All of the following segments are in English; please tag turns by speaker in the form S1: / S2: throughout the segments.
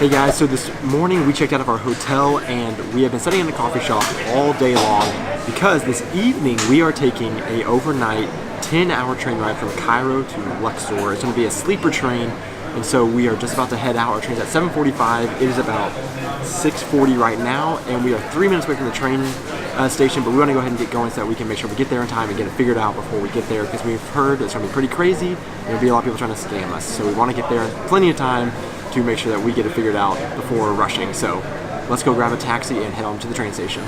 S1: Hey guys, so this morning we checked out of our hotel and we have been sitting in the coffee shop all day long because this evening we are taking a overnight 10-hour train ride from Cairo to Luxor. It's going to be a sleeper train, and so we are just about to head out. Our train's at 7:45. It is about 6:40 right now, and we are 3 minutes away from the train station, but we want to go ahead and get going so that we can make sure we get there in time and get it figured out before we get there, because we've heard it's going to be pretty crazy and there'll be a lot of people trying to scam us. So we want to get there in plenty of time to make sure that we get it figured out before rushing. So let's go grab a taxi and head on to the train station.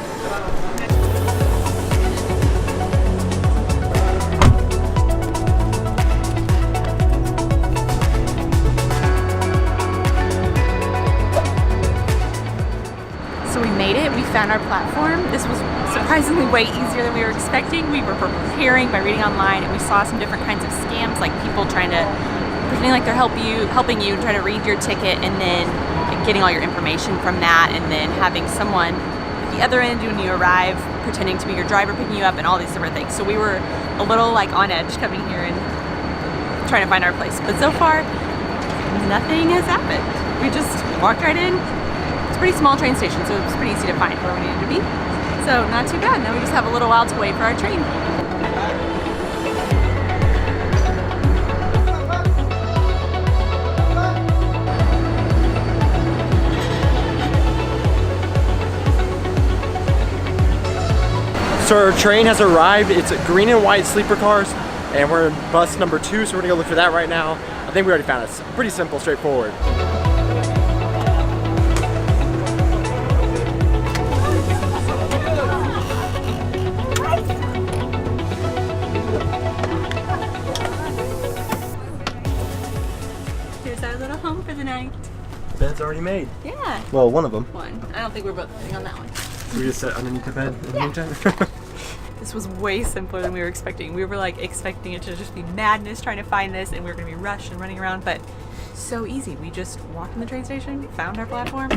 S2: So we made it, we found our platform. This was surprisingly way easier than we were expecting. We were preparing by reading online, and we saw some different kinds of scams, like people trying to pretending like they're helping you, trying to read your ticket, and then getting all your information from that, and then having someone at the other end when you arrive pretending to be your driver picking you up, and all these different things. So we were a little like on edge coming here and trying to find our place. But so far, nothing has happened. We just walked right in. It's a pretty small train station, so it was pretty easy to find where we needed to be. So not too bad. Now we just have a little while to wait for our train.
S1: So our train has arrived. It's green and white sleeper cars, and we're in bus number 2, so we're gonna go look for that right now. I think we already found it. It's pretty simple, straightforward.
S2: Here's our little home for the night.
S1: Bed's already made.
S2: Yeah.
S1: Well, one of them.
S2: One. I don't think we're both sitting on that one.
S1: We just sat underneath the bed in the meantime.
S2: This was way simpler than we were expecting. We were like expecting it to just be madness trying to find this, and we were gonna be rushed and running around, but so easy. We just walked in the train station, found our platform,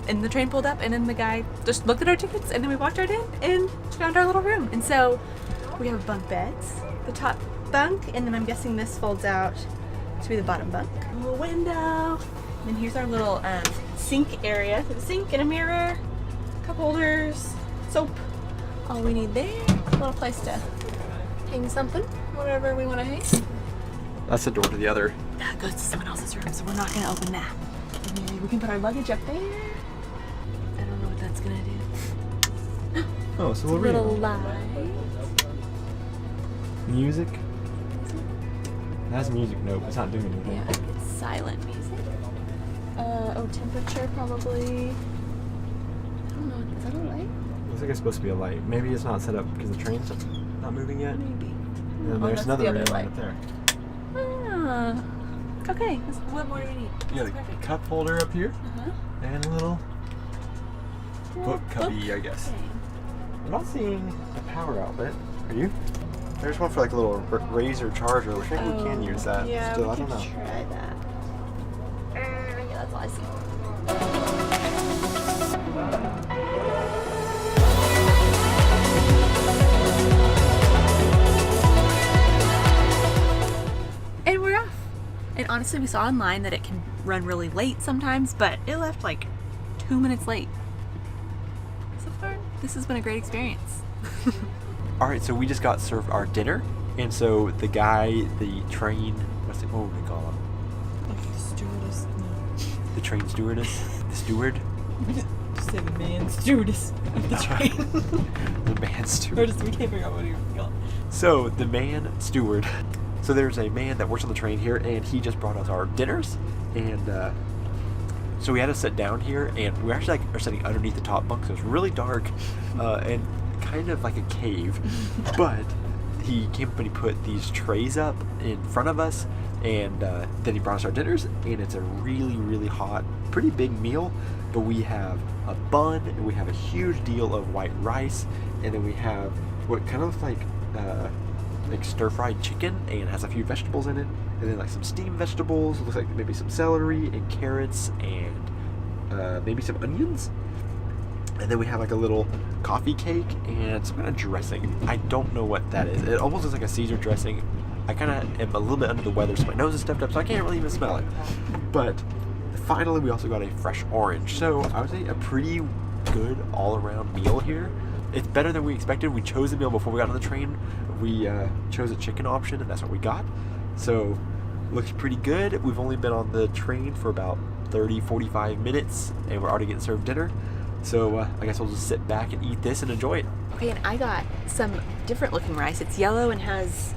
S2: and the train pulled up, and then the guy just looked at our tickets, and then we walked right in and found our little room. And so we have bunk beds, the top bunk, and then I'm guessing this folds out to be the bottom bunk. A little window. And then here's our little sink area. So a sink and a mirror, cup holders, soap, all we need there. A little place to hang something, whatever we want to hang.
S1: That's the door to the other.
S2: That goes to someone else's room, so we're not going to open that. And maybe we can put our luggage up there. I don't know what that's going to do.
S1: Oh, so
S2: It's a little light.
S1: Music? That's music. Nope, it's not doing anything.
S2: Yeah, it's silent music. Oh, temperature probably. I don't know, is that a light?
S1: Looks like it's supposed to be a light. Maybe it's not set up because the train's not moving yet.
S2: Maybe.
S1: And then
S2: Oh,
S1: there's
S2: that's
S1: another
S2: the other
S1: ring
S2: light.
S1: up there.
S2: Ah, okay. What more do we need?
S1: Yeah,
S2: That's
S1: the
S2: perfect.
S1: cup holder up here,
S2: Uh-huh.
S1: and a little book cubby, I guess.
S2: thing.
S1: I'm not seeing a power outlet. Are you? There's one for like a little razor charger, which maybe we can use that.
S2: Yeah,
S1: Still,
S2: we
S1: I don't
S2: can
S1: know.
S2: try that. Yeah, that's all I see. And we're off. And honestly, we saw online that it can run really late sometimes, but it left like 2 minutes late. So far, this has been a great experience.
S1: Alright, so we just got served our dinner, and so the guy, the train, what would we call him?
S2: Stewardess.
S1: The train stewardess? The steward?
S2: Just say the man stewardess of the train.
S1: The man
S2: Or
S1: steward.
S2: just, we can't figure out what you call it.
S1: So, the man steward. So there's a man that works on the train here, and he just brought us our dinners, and so we had to sit down here, and we actually are sitting underneath the top bunk, so it's really dark, and kind of like a cave, but he came up and he put these trays up in front of us, and then he brought us our dinners, and it's a really, really hot, pretty big meal, but we have a bun, and we have a huge deal of white rice, and then we have what kind of looks like stir-fried chicken, and has a few vegetables in it, and then like some steamed vegetables, looks like maybe some celery and carrots and maybe some onions, and then we have like a little coffee cake and some kind of dressing. I don't know what that is. It almost looks like a Caesar dressing. I kind of am a little bit under the weather, so my nose is stuffed up, so I can't really even smell it. But the finally, we also got a fresh orange. So I would say a pretty good all-around meal here. It's better than we expected. We chose a meal before we got on the train. We chose a chicken option, and that's what we got. So looks pretty good. We've only been on the train for about 30-45 minutes, and we're already getting served dinner. So I guess we'll just sit back and eat this and enjoy it.
S2: Okay, and I got some different looking rice. It's yellow and has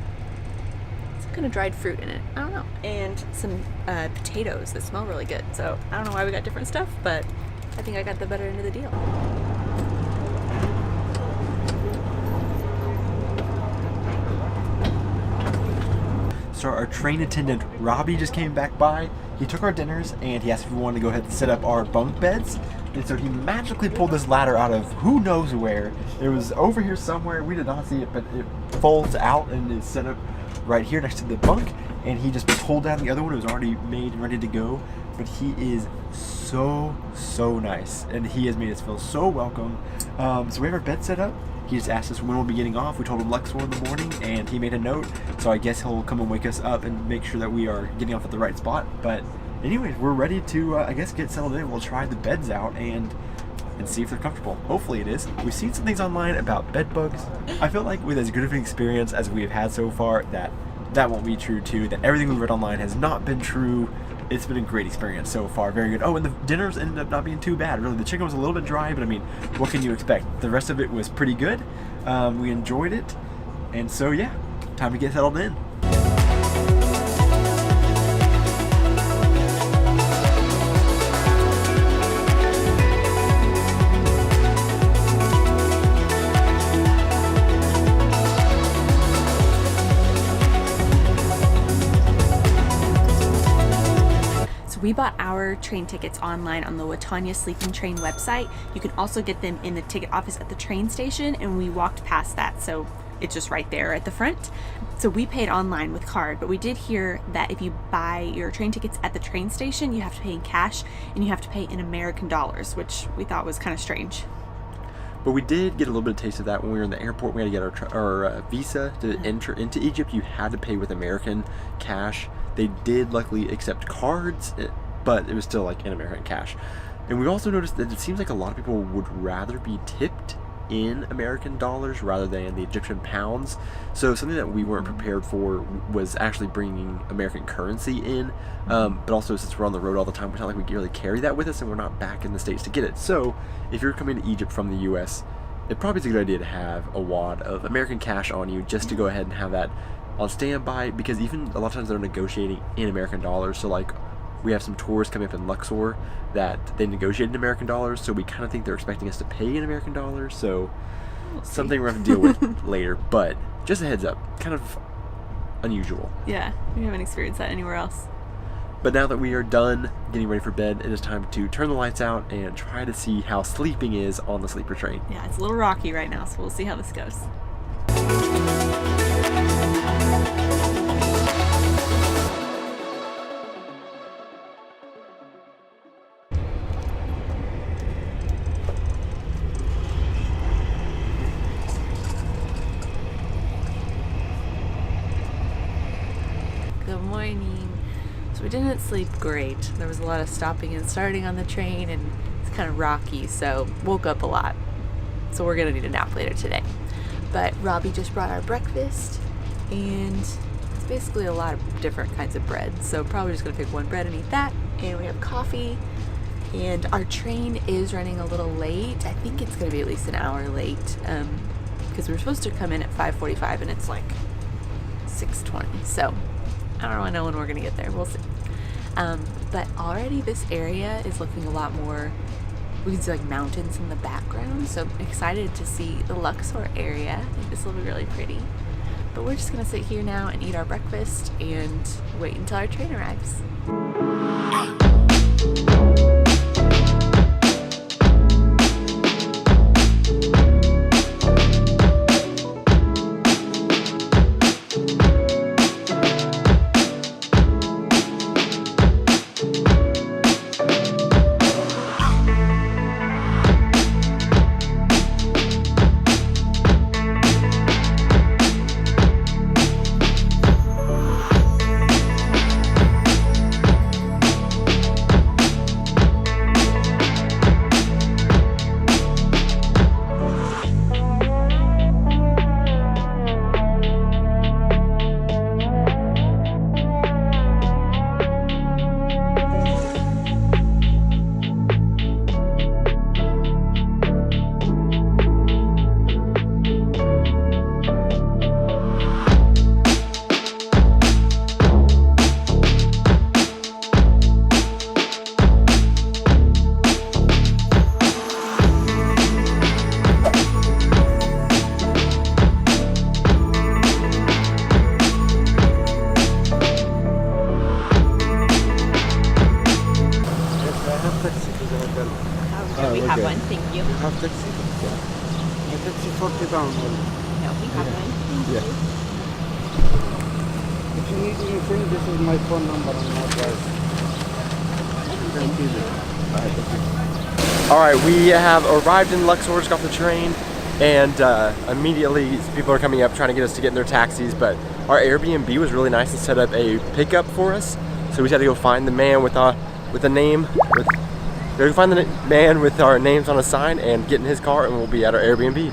S2: some kind of dried fruit in it. I don't know. And some potatoes that smell really good. So I don't know why we got different stuff, but I think I got the better end of the deal.
S1: So our train attendant, Robbie, just came back by. He took our dinners and he asked if we wanted to go ahead and set up our bunk beds. And so he magically pulled this ladder out of who knows where. It was over here somewhere. We did not see it, but it folds out and is set up right here next to the bunk. And he just pulled down the other one. It was already made and ready to go. But he is so nice. And he has made us feel so welcome. So we have our bed set up. He just asked us when we'll be getting off. We told him Luxor in the morning, and he made a note. So I guess he'll come and wake us up and make sure that we are getting off at the right spot. But anyways, we're ready to, I guess, get settled in. We'll try the beds out and see if they're comfortable. Hopefully it is. We've seen some things online about bed bugs. I feel like with as good of an experience as we have had so far, that won't be true too. That everything we've read online has not been true. It's been a great experience so far. Very good. Oh, and the dinners ended up not being too bad. Really, the chicken was a little bit dry, but I mean, what can you expect? The rest of it was pretty good. We enjoyed it. And so, yeah, time to get settled in.
S2: We bought our train tickets online on the Watania Sleeping Train website. You can also get them in the ticket office at the train station, and we walked past that, so it's just right there at the front. So we paid online with card, but we did hear that if you buy your train tickets at the train station, you have to pay in cash, and you have to pay in American dollars, which we thought was kind of strange.
S1: But we did get a little bit of taste of that when we were in the airport. We had to get our visa to enter into Egypt. You had to pay with American cash. They did luckily accept cards, but it was still like in American cash. And we also noticed that it seems like a lot of people would rather be tipped in American dollars rather than the Egyptian pounds. So something that we weren't prepared for was actually bringing American currency in. But also, since we're on the road all the time, it's not like we can really carry that with us, and we're not back in the States to get it. So if you're coming to Egypt from the US, it probably is a good idea to have a wad of American cash on you, just to go ahead and have that on standby, because even a lot of times they're negotiating in American dollars. So like, we have some tours coming up in Luxor that they negotiate in American dollars, so we kind of think they're expecting us to pay in American dollars. So something we're going to deal with later, but just a heads up, kind of unusual.
S2: Yeah, we haven't experienced that anywhere else.
S1: But now that we are done getting ready for bed, it is time to turn the lights out and try to see how sleeping is on the sleeper train.
S2: Yeah, it's a little rocky right now, so we'll see how this goes. Good morning. So we didn't sleep great. There was a lot of stopping and starting on the train, and it's kind of rocky, so woke up a lot. So we're gonna need a nap later today. But Robbie just brought our breakfast, and it's basically a lot of different kinds of bread. So probably just gonna pick one bread and eat that. And we have coffee, and our train is running a little late. I think it's gonna be at least an hour late, because we were supposed to come in at 5:45, and it's like 6:20. So I don't really know when we're gonna get there. We'll see. But already this area is looking a lot more. We can see like mountains in the background, so I'm excited to see the Luxor area. I think this will be really pretty. But we're just gonna sit here now and eat our breakfast and wait until our train arrives.
S3: taxi to the hotel.
S2: Oh, we have
S1: okay.
S2: one. Thank you.
S3: You have taxi?
S1: Yeah.
S3: A taxi 40 pounds only.
S2: No, we have one. Thank
S1: Yeah.
S2: you.
S3: If you need anything, this is my phone number on my drive. Thank you.
S1: All right, we have arrived in Luxor, just got off the train, and immediately people are coming up trying to get us to get in their taxis, but our Airbnb was really nice and set up a pickup for us, so we just had to go find the man with the name, go find the man with our names on a sign and get in his car, and we'll be at our Airbnb.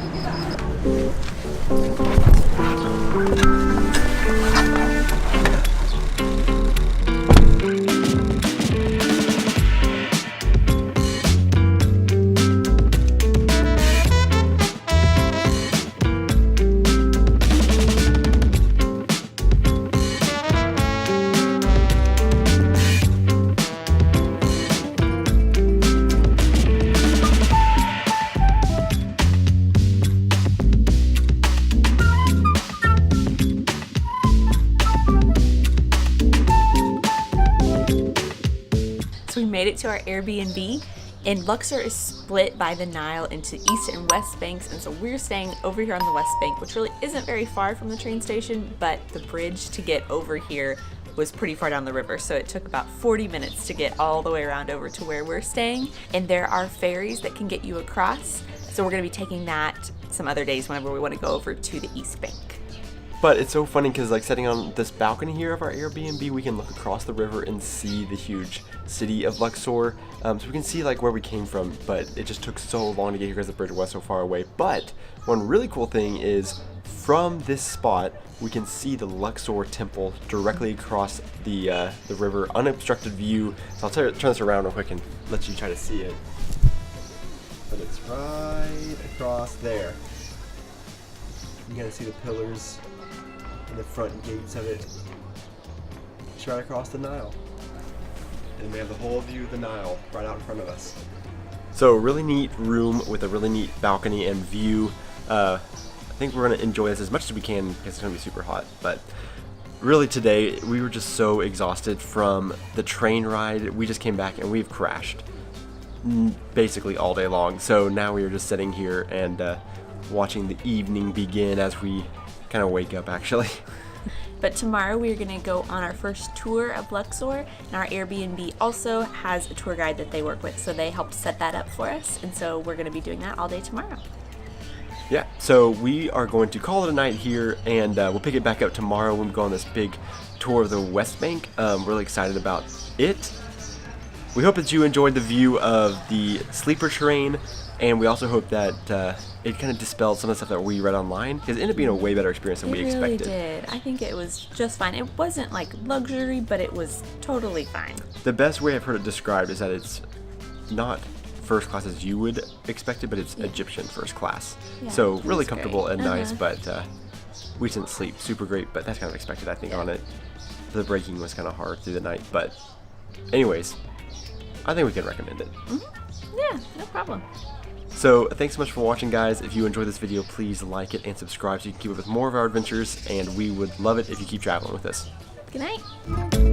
S2: So we made it to our Airbnb, and Luxor is split by the Nile into east and west banks, and so we're staying over here on the west bank, which really isn't very far from the train station, but the bridge to get over here was pretty far down the river, so it took about 40 minutes to get all the way around over to where we're staying. And there are ferries that can get you across, so we're gonna be taking that some other days whenever we want to go over to the east bank.
S1: But it's so funny because like sitting on this balcony here of our Airbnb, we can look across the river and see the huge city of Luxor. So we can see like where we came from, but it just took so long to get here because the bridge was so far away. But one really cool thing is from this spot, we can see the Luxor temple directly across the river, unobstructed view. So I'll turn this around real quick and let you try to see it. But it's right across there. You gotta see the pillars and the front gates of it. It's right across the Nile. And we have the whole view of the Nile right out in front of us. So really neat room with a really neat balcony and view. I think we're gonna enjoy this as much as we can because it's gonna be super hot. But really today, we were just so exhausted from the train ride. We just came back and we've crashed basically all day long. So now we are just sitting here and watching the evening begin as we kind of wake up actually.
S2: But tomorrow we're gonna go on our first tour of Luxor, and our Airbnb also has a tour guide that they work with, so they helped set that up for us, and so we're gonna be doing that all day tomorrow.
S1: Yeah, so we are going to call it a night here, and we'll pick it back up tomorrow when we go on this big tour of the West Bank. Really excited about it. We hope that you enjoyed the view of the sleeper train, and we also hope that it kind of dispelled some of the stuff that we read online, because it ended up being a way better experience than we expected.
S2: It really did. I think it was just fine. It wasn't like luxury, but it was totally fine.
S1: The best way I've heard it described is that it's not first class as you would expect it, but it's Egyptian first class.
S2: Yeah,
S1: So
S2: it
S1: really
S2: was
S1: comfortable
S2: great.
S1: and nice, but we didn't sleep super great, but that's kind of expected, I think, on it. The braking was kind of hard through the night, but anyways, I think we can recommend it.
S2: Yeah, no problem.
S1: So thanks so much for watching, guys. If you enjoyed this video, please like it and subscribe so you can keep up with more of our adventures, and we would love it if you keep traveling with us.
S2: Good night.